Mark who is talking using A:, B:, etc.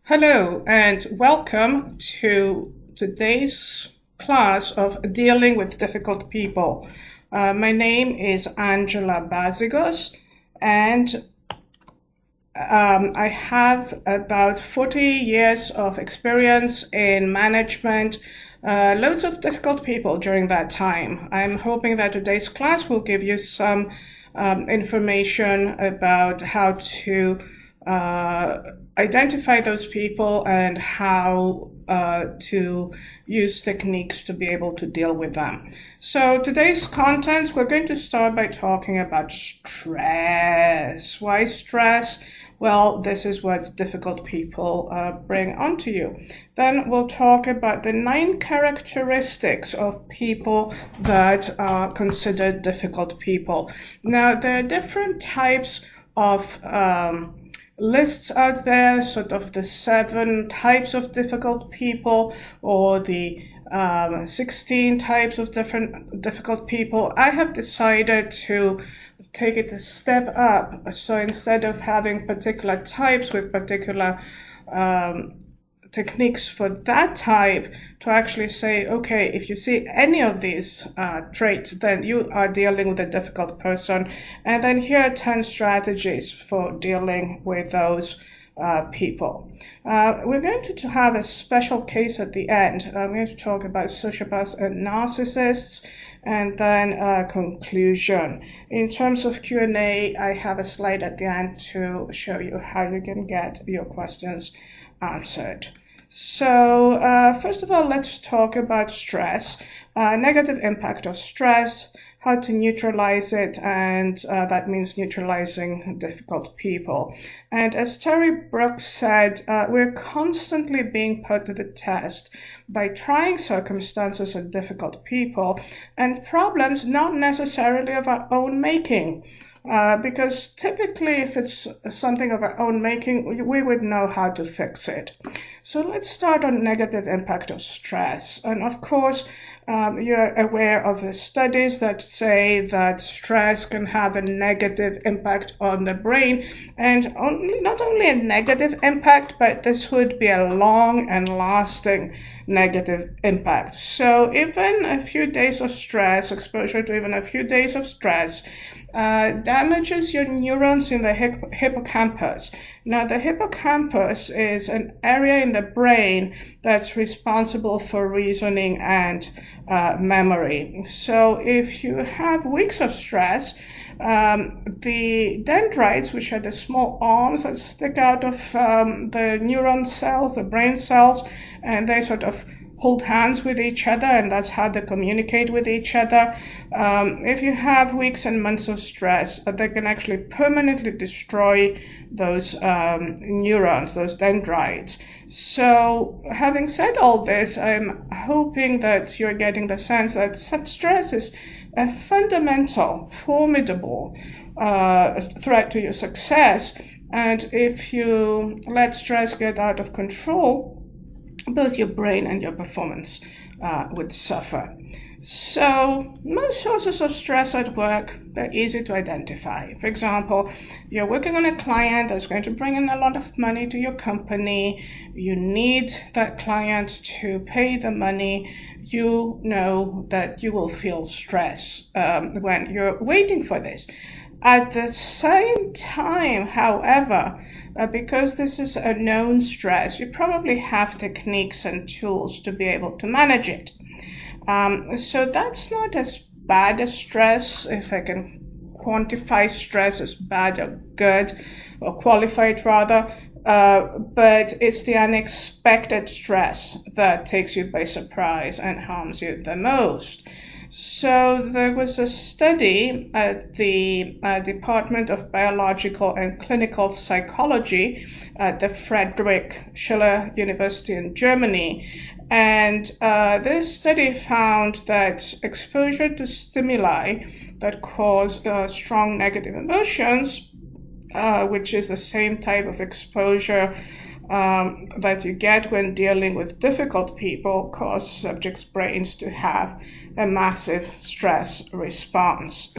A: Hello and welcome to today's class of Dealing with Difficult People. My name is Angela Bazigos, and I have about 40 years of experience in management, loads of difficult people during that time. I'm hoping that today's class will give you some information about how to identify those people and how to use techniques to be able to deal with them. So today's content, we're going to start by talking about stress. Why stress? Well, this is what difficult people bring onto you. Then we'll talk about the 9 characteristics of people that are considered difficult people. Now, there are different types of lists out there, sort of the 7 types of difficult people or the 16 types of difficult people. I have decided to take it a step up. So instead of having particular types with particular techniques for that type, to actually say, okay, if you see any of these traits, then you are dealing with a difficult person. And then here are 10 strategies for dealing with those people. We're going to have a special case at the end. I'm going to talk about sociopaths and narcissists, and then a conclusion. In terms of Q&A, I have a slide at the end to show you how you can get your questions answered. So first of all, let's talk about stress, negative impact of stress, how to neutralize it, and that means neutralizing difficult people. And as Terry Brooks said, we're constantly being put to the test by trying circumstances and difficult people and problems not necessarily of our own making. Because typically if it's something of our own making, we would know how to fix it. So let's start on negative impact of stress. And of course, you're aware of the studies that say that stress can have a negative impact on the brain, and not only a negative impact, but this would be a long and lasting negative impact. So even a few days of stress, exposure to even a few days of stress, damages your neurons in the hippocampus. Now, the hippocampus is an area in the brain that's responsible for reasoning and memory. So if you have weeks of stress, the dendrites, which are the small arms that stick out of the neuron cells, the brain cells, and they sort of hold hands with each other, and that's how they communicate with each other. If you have weeks and months of stress, they can actually permanently destroy those neurons, those dendrites. So having said all this, I'm hoping that you're getting the sense that such stress is a fundamental, formidable threat to your success. And if you let stress get out of control, both your brain and your performance would suffer. So most sources of stress at work, they're easy to identify. For example, you're working on a client that's going to bring in a lot of money to your company. You need that client to pay the money. You know that you will feel stress when you're waiting for this. At the same time, however, because this is a known stress, you probably have techniques and tools to be able to manage it. So that's not as bad as stress, if I can quantify stress as bad or good, or qualify it rather. But it's the unexpected stress that takes you by surprise and harms you the most. So there was a study at the Department of Biological and Clinical Psychology at the Friedrich Schiller University in Germany. And this study found that exposure to stimuli that cause strong negative emotions, which is the same type of exposure that you get when dealing with difficult people, cause subjects' brains to have a massive stress response.